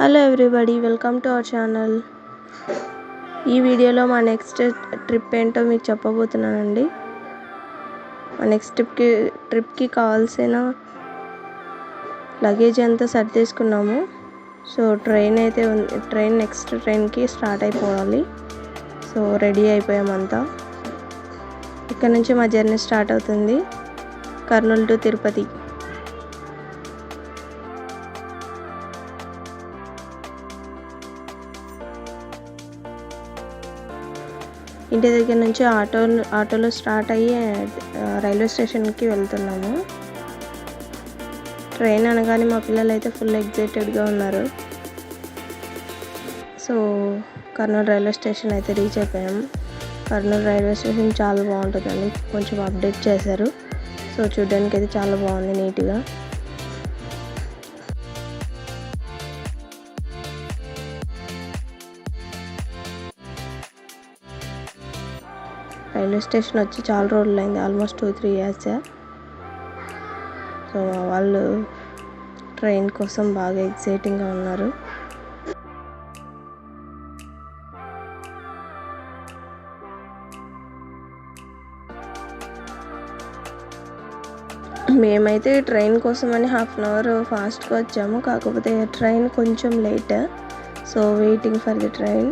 Hello everybody, welcome to our channel. ఈ వీడియోలో మా నెక్స్ట్ ట్రిప్ ఏంటో మీకు చెప్పబోతున్నానండి. మా నెక్స్ట్ ట్రిప్కి కావాల్సిన లగేజ్ అంతా సర్దేసుకున్నాము. సో నెక్స్ట్ ట్రైన్కి స్టార్ట్ అయిపోవాలి. సో రెడీ అయిపోయామంతా. ఇక్కడ నుంచి మా జర్నీ స్టార్ట్ అవుతుంది, కర్నూలు టు తిరుపతి. ఇంటి దగ్గర నుంచి ఆటోలో స్టార్ట్ అయ్యి రైల్వే స్టేషన్కి వెళ్తున్నాము. ట్రైన్ అనగానే మా పిల్లలు అయితే ఫుల్ ఎగ్జైటెడ్గా ఉన్నారు. సో కర్నూలు రైల్వే స్టేషన్ అయితే రీచ్ అయిపోయాము. కర్నూలు రైల్వే స్టేషన్ చాలా బాగుంటుందండి, కొంచెం అప్డేట్ చేశారు. సో చూడడానికి అయితే చాలా బాగుంది, నీట్గా. రైల్వే స్టేషన్ వచ్చి చాలా రోజులు అయింది, ఆల్మోస్ట్ 2-3 years. సో వాళ్ళు ట్రైన్ కోసం బాగా ఎక్సైటింగ్గా ఉన్నారు. మేమైతే ట్రైన్ కోసం అని 1/2 hour ఫాస్ట్గా వచ్చాము. కాకపోతే ట్రైన్ కొంచెం late. So waiting for the train.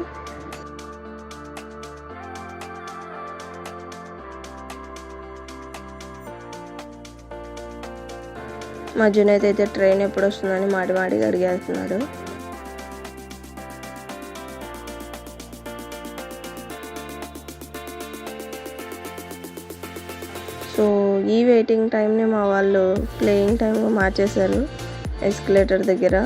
మా జునైద్ అయితే ట్రైన్ ఎప్పుడు వస్తుందని మాటిగా అడిగేస్తున్నాడు. సో ఈ వెయిటింగ్ టైంని మా వాళ్ళు ప్లేయింగ్ టైంగా మార్చేశారు ఎస్కలేటర్ దగ్గర.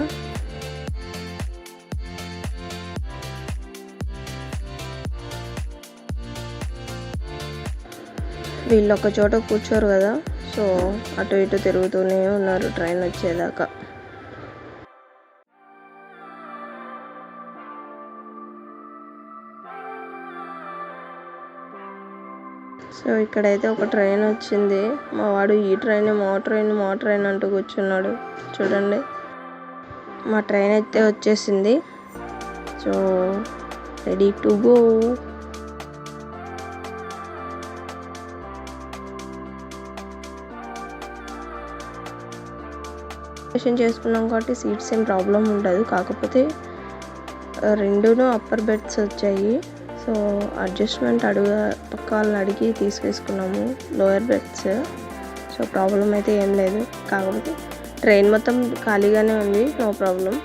వీళ్ళు ఒక చోట కూర్చోరు కదా, సో అటు ఇటు తిరుగుతూనే ఉన్నారు ట్రైన్ వచ్చేదాకా. సో ఇక్కడైతే ఒక ట్రైన్ వచ్చింది. మా వాడు ఈ ట్రైన్ మా ట్రైన్ అంటూ కూర్చున్నాడు. చూడండి, మా ట్రైన్ అయితే వచ్చేసింది. So ready to go. చేసుకున్నాం కాబట్టి సీట్స్ ఏం ప్రాబ్లం ఉండదు. కాకపోతే రెండును అప్పర్ బెడ్స్ వచ్చాయి. సో అడ్జస్ట్మెంట్ పక్క వాళ్ళని అడిగి తీసుకేసుకున్నాము లోయర్ బెడ్స్. సో ప్రాబ్లం అయితే ఏం లేదు. కాకపోతే ట్రైన్ మొత్తం ఖాళీగానే ఉంది, no problem.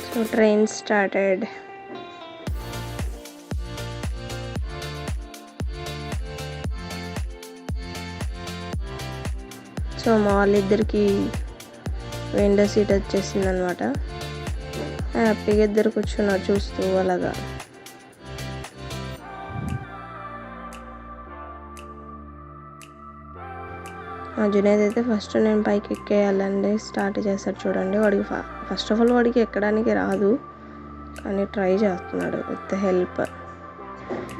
So train started. So మా వాళ్ళిద్దరికి విండో సీట్ వచ్చేసింది అనమాట. హ్యాపీగా ఇద్దరు కూర్చున్నారు చూస్తూ అలాగా. మా జునైద్ అయితే ఫస్ట్ నేను పైకి ఎక్కేయాలండి స్టార్ట్ చేస్తాడు. చూడండి, వాడికి ఫస్ట్ ఆఫ్ ఆల్ వాడికి ఎక్కడానికి రాదు, కానీ ట్రై చేస్తున్నాడు విత్ హెల్ప్.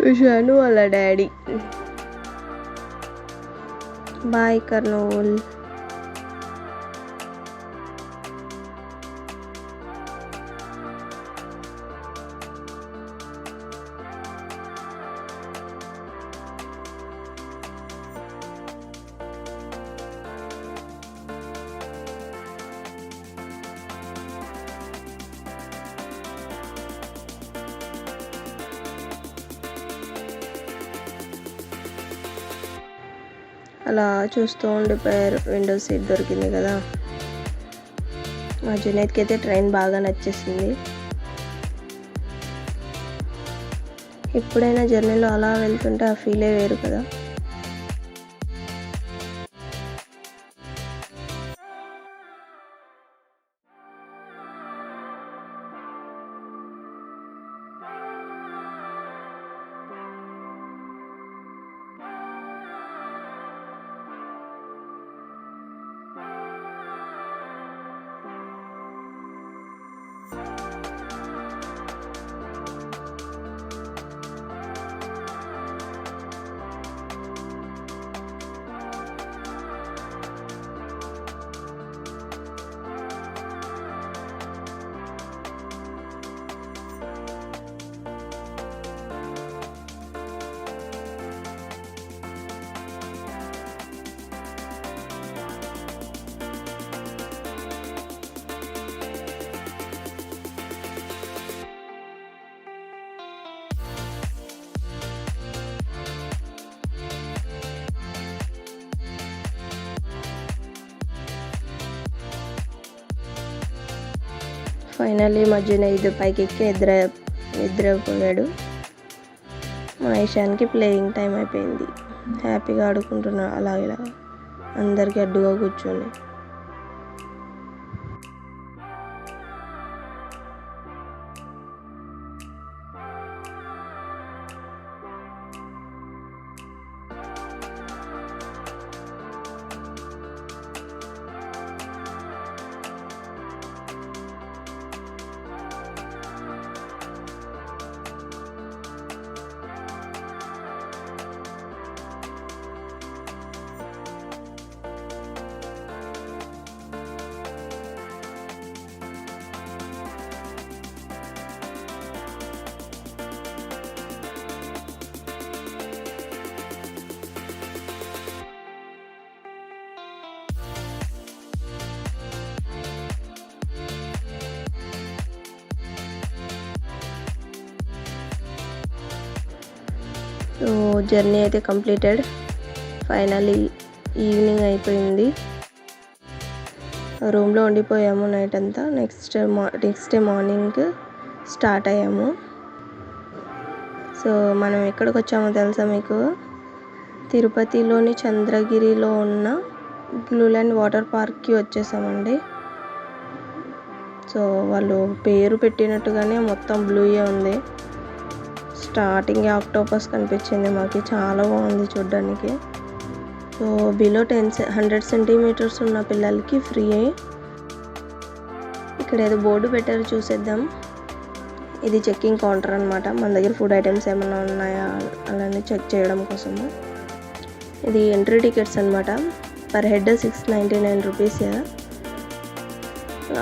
విషాను వాళ్ళ డాడీ. బాయ్ కర్నూల్. అలా చూస్తూ ఉండిపోయారు. విండో సీట్ దొరికింది కదా. మా జునైద్కి అయితే ట్రైన్ బాగా నచ్చేసింది. ఎప్పుడైనా జర్నీలో అలా వెళ్తుంటే ఆ ఫీలే వేరు కదా. ఫైనల్లీ మధ్యన పైకి ఎక్కి నిద్రపోయాడు. మా ఇషాన్కి ప్లేయింగ్ టైం అయిపోయింది. హ్యాపీగా ఆడుకుంటున్నా అలా ఇలా అందరికీ అడ్డుగా కూర్చొని. సో జర్నీ అయితే కంప్లీటెడ్. ఫైనల్లీ ఈవినింగ్ అయిపోయింది. రూమ్లో ఉండిపోయాము నైట్ అంతా. నెక్స్ట్ డే మార్నింగ్ స్టార్ట్ అయ్యాము. సో మనం ఎక్కడికి వచ్చామో తెలుసా మీకు? తిరుపతిలోని చంద్రగిరిలో ఉన్న బ్లూ ల్యాండ్ వాటర్ పార్క్కి వచ్చేసామండి. సో వాళ్ళు పేరు పెట్టినట్టుగానే మొత్తం బ్లూయే ఉంది. స్టార్టింగ్ ఆక్టోపస్ కనిపించింది మాకు, చాలా బాగుంది చూడ్డానికి. సో బిలో 100 సెంటీమీటర్స్ ఉన్న పిల్లలకి ఫ్రీ. ఇక్కడ ఏదో బోర్డు పెట్టారు, చూసేద్దాం. ఇది చెక్కింగ్ కౌంటర్ అనమాట. మన దగ్గర ఫుడ్ ఐటమ్స్ ఏమైనా ఉన్నాయా అలానే చెక్ చేయడం కోసము. ఇది ఎంట్రీ టికెట్స్ అనమాట. Per head 699 rupees.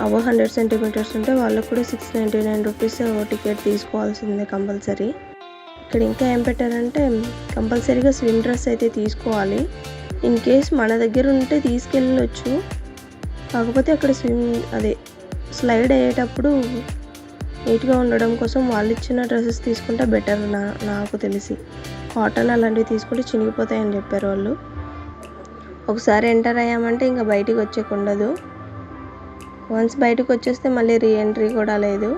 Above 100 centimetres ఉంటే వాళ్ళకు కూడా 699 రూపీస్ టికెట్ తీసుకోవాల్సిందే కంపల్సరీ. ఇక్కడ ఇంకా ఏం పెట్టారంటే కంపల్సరీగా స్విమ్ డ్రెస్ అయితే తీసుకోవాలి. ఇన్ కేస్ మన దగ్గర ఉంటే తీసుకెళ్ళొచ్చు. కాకపోతే అక్కడ స్లైడ్ అయ్యేటప్పుడు నీట్గా ఉండడం కోసం వాళ్ళు ఇచ్చిన డ్రెస్సెస్ తీసుకుంటే బెటర్ నాకు తెలిసి. కాటన్ అలాంటివి తీసుకుంటే చినిగిపోతాయని చెప్పారు వాళ్ళు. ఒకసారి ఎంటర్ అయ్యామంటే ఇంకా బయటికి వచ్చేకుండదు. వన్స్ బయటకు వచ్చేస్తే మళ్ళీ రీఎంట్రీ కూడా లేదు.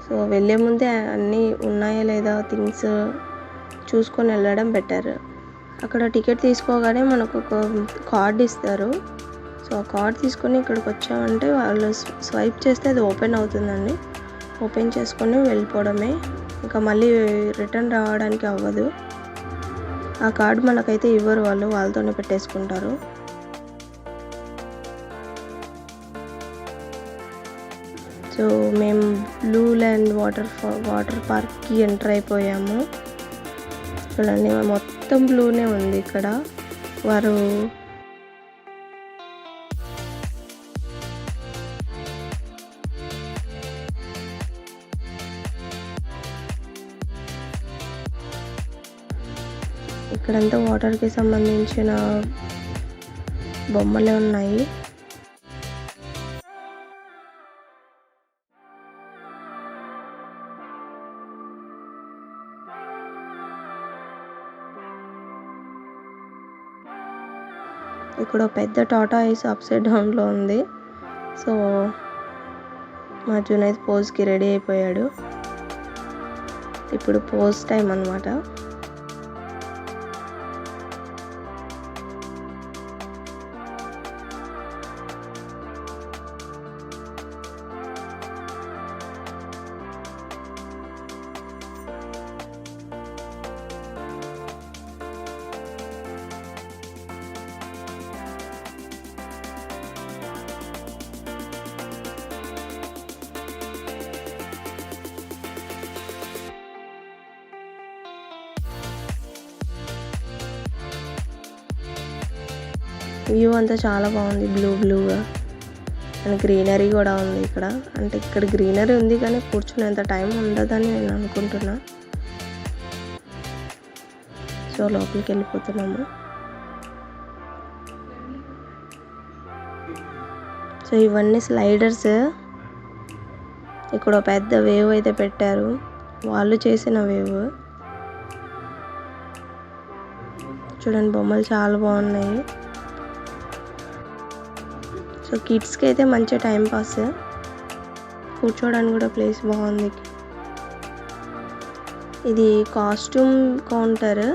సో వెళ్ళే ముందే అన్నీ ఉన్నాయా లేదా థింగ్స్ చూసుకొని వెళ్ళడం బెటర్. అక్కడ టికెట్ తీసుకోగానే మనకు ఒక కార్డ్ ఇస్తారు. సో ఆ కార్డ్ తీసుకొని ఇక్కడికి వచ్చామంటే వాళ్ళు స్వైప్ చేస్తే అది ఓపెన్ అవుతుందండి. ఓపెన్ చేసుకొని వెళ్ళిపోవడమే. ఇంకా మళ్ళీ రిటర్న్ రావడానికి అవ్వదు. ఆ కార్డ్ మనకైతే ఇవ్వరు, వాళ్ళతోనే పెట్టేసుకుంటారు. సో మేము బ్లూ ల్యాండ్ వాటర్ పార్క్కి ఎంటర్ అయిపోయాము. చూడండి మొత్తం బ్లూనే ఉంది ఇక్కడ. వారు ఇక్కడంతా వాటర్కి సంబంధించిన బొమ్మలే ఉన్నాయి. ఇక్కడ పెద్ద టాటా ఐస్ అప్సైడ్ డౌన్లో ఉంది. సో మా జునైద్ పోజ్కి రెడీ అయిపోయాడు. ఇప్పుడు పోజ్ టైం అన్నమాట. వ్యూ అంతా చాలా బాగుంది, బ్లూగా. అండ్ గ్రీనరీ కూడా ఉంది ఇక్కడ. అంటే ఇక్కడ గ్రీనరీ ఉంది కానీ కూర్చునేంత టైం ఉండదని నేను అనుకుంటున్నా. సో లోపలికి వెళ్ళిపోతున్నాము. సో ఇవన్నీ స్లైడర్స్. ఇక్కడ పెద్ద వేవ్ అయితే పెట్టారు, వాళ్ళు చేసిన వేవ్. చూడండి బొమ్మలు చాలా బాగున్నాయి. సో కిడ్స్కి అయితే మంచి టైం పాస్. కూర్చోడానికి కూడా ప్లేస్ బాగుంది. ఇది కాస్ట్యూమ్ కౌంటర్.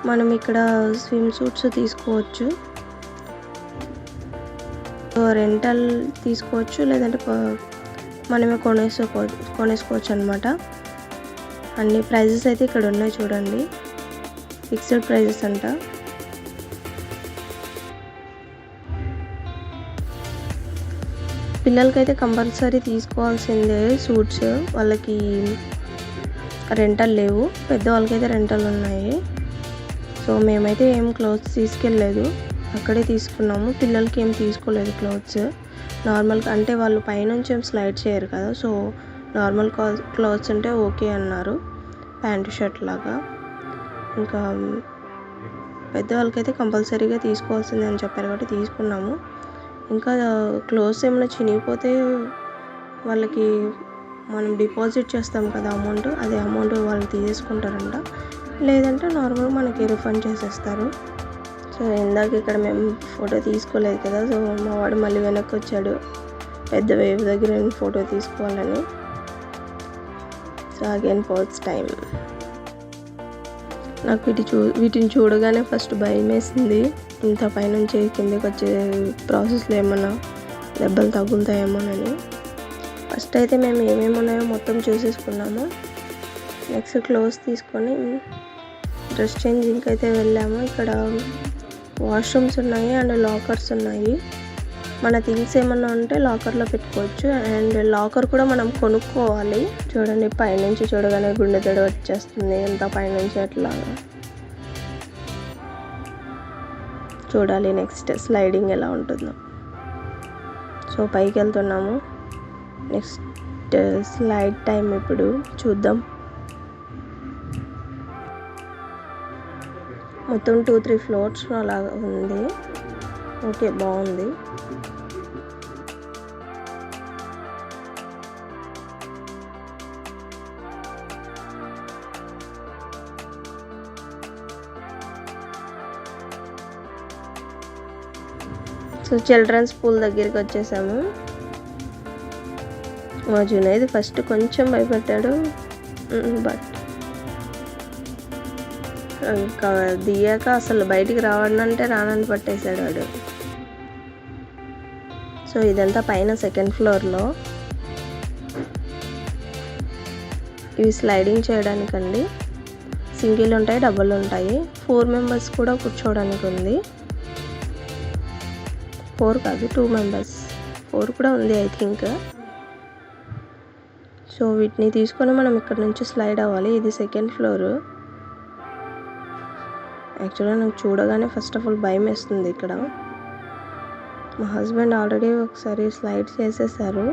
మనం ఇక్కడ స్విమ్ సూట్స్ తీసుకోవచ్చు, రెంటల్ తీసుకోవచ్చు, లేదంటే మనమే కొనేసుకోవచ్చు అనమాట. అన్ని ప్రైజెస్ అయితే ఇక్కడ ఉన్నాయి చూడండి, ఫిక్స్డ్ ప్రైజెస్ అంట. పిల్లలకైతే కంపల్సరీ తీసుకోవాల్సిందే సూట్స్, వాళ్ళకి రెంటల్ లేవు, పెద్దవాళ్ళకైతే రెంటల్ ఉన్నాయి. సో మేమైతే ఏం క్లోత్స్ తీసుకెళ్ళలేదు, అక్కడే తీసుకున్నాము. పిల్లలకి ఏం తీసుకోలేదు క్లోత్స్, నార్మల్గా అంటే వాళ్ళు పైనుంచి ఏం స్లైడ్ చేయరు కదా, సో నార్మల్ క్లోత్స్ ఉంటే ఓకే అన్నారు, ప్యాంటు షర్ట్ లాగా. ఇంకా పెద్దవాళ్ళకైతే కంపల్సరీగా తీసుకోవాల్సిందే అని చెప్పారు కాబట్టి తీసుకున్నాము. ఇంకా క్లోత్స్ ఏమైనా చినిగిపోతే వాళ్ళకి మనం డిపాజిట్ చేస్తాం కదా అమౌంట్, అదే అమౌంట్ వాళ్ళు తీసేసుకుంటారంట, లేదంటే నార్మల్గా మనకి రిఫండ్ చేసేస్తారు. సో ఇందాక ఇక్కడ మేము ఫోటో తీసుకోలేదు కదా, సో మా వాడు మళ్ళీ వెనక్కి వచ్చాడు పెద్ద వేవ్ దగ్గర ఫోటో తీసుకోవాలని. So again first time. నాకు వీటిని చూడగానే ఫస్ట్ భయం వేసింది, ఇంత పైనుంచి కిందకి వచ్చే ప్రాసెస్లో ఏమన్నా దెబ్బలు తగులుతాయేమోనని. ఫస్ట్ అయితే మేము ఏమేమి ఉన్నాయో మొత్తం చూసేసుకున్నాము. నెక్స్ట్ క్లోత్స్ తీసుకొని డ్రెస్ చేంజింగ్కి అయితే వెళ్ళాము. ఇక్కడ వాష్రూమ్స్ ఉన్నాయి అండ్ లాకర్స్ ఉన్నాయి. మన థింగ్స్ ఏమన్నా ఉంటే లాకర్లో పెట్టుకోవచ్చు, అండ్ లాకర్ కూడా మనం కొనుక్కోవాలి. చూడండి పైనుంచి చూడగానే గుండె తడి వచ్చేస్తుంది, ఎంత పైనుంచి అట్లా. చూడాలి నెక్స్ట్ స్లైడింగ్ ఎలా ఉంటుందో. సో పైకి వెళ్తున్నాము, నెక్స్ట్ స్లైడ్ టైం ఇప్పుడు చూద్దాం. మొత్తం 2-3 ఫ్లోర్స్ అలాగా ఉంది. ఓకే, బాగుంది. సో చిల్డ్రన్స్ పూల్ దగ్గరికి వచ్చేసాము. మా జునైద్ ఫస్ట్ కొంచెం భయపడ్డాడు, బట్ ఇంకా దిగాక అసలు బయటికి రావడంటే రానని పట్టేశాడు వాడు. సో ఇదంతా పైన సెకండ్ ఫ్లోర్లో. ఇవి స్లైడింగ్ చేయడానికండి, సింగిల్ ఉంటాయి, డబుల్ ఉంటాయి. 4 మెంబర్స్ కూడా కూర్చోవడానికి ఉంది. 4 కాదు, 2 మెంబర్స్, 4 కూడా ఉంది ఐ థింక్. సో వీటిని తీసుకొని మనం ఇక్కడ నుంచి స్లైడ్ అవ్వాలి. ఇది సెకండ్ ఫ్లోర్. యాక్చువల్గా నాకు చూడగానే ఫస్ట్ ఆఫ్ ఆల్ భయం వేస్తుంది ఇక్కడ. మా హస్బెండ్ ఆల్రెడీ ఒకసారి స్లైడ్ చేసేసారు,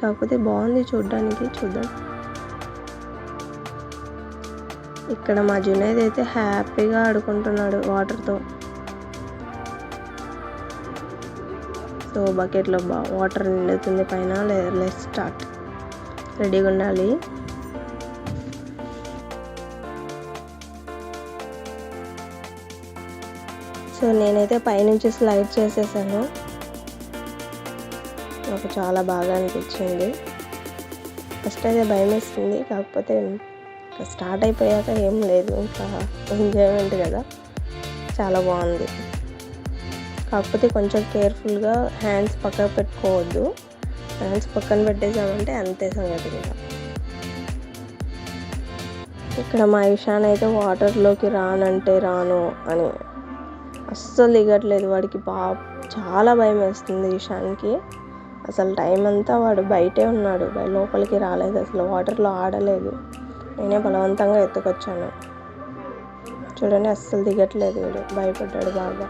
కాకపోతే బాగుంది చూడడానికి. చూద్దాం. ఇక్కడ మా జునైద్ అయితే హ్యాపీగా ఆడుకుంటున్నాడు వాటర్తో. సో బకెట్లో వాటర్ నిండుతుంది పైన. Let's start. రెడీగా ఉండాలి. సో నేనైతే పైనుంచి స్లైడ్ చేసేసాను. నాకు చాలా బాగా అనిపించింది. ఫస్ట్ అయితే భయం వేస్తుంది, కాకపోతే ఇంకా స్టార్ట్ అయిపోయాక ఏం లేదు, ఇంకా ఎంజాయ్మెంట్ కదా, చాలా బాగుంది. కాకపోతే కొంచెం కేర్ఫుల్గా హ్యాండ్స్ పక్కన పెట్టుకోవద్దు. హ్యాండ్స్ పక్కన పెట్టేసామంటే అంతే సంగతి. ఇక్కడ మా ఇషాన్ అయితే వాటర్లోకి రానంటే రాను అని అస్సలు దిగట్లేదు. వాడికి చాలా భయం వేస్తుంది ఇషాన్కి. అసలు టైం అంతా వాడు బయటే ఉన్నాడు, లోపలికి రాలేదు, అసలు వాటర్లో ఆడలేదు. నేనే బలవంతంగా ఎత్తుకొచ్చాను. చూడండి అస్సలు దిగట్లేదు, వీడు భయపడ్డాడు బాగా.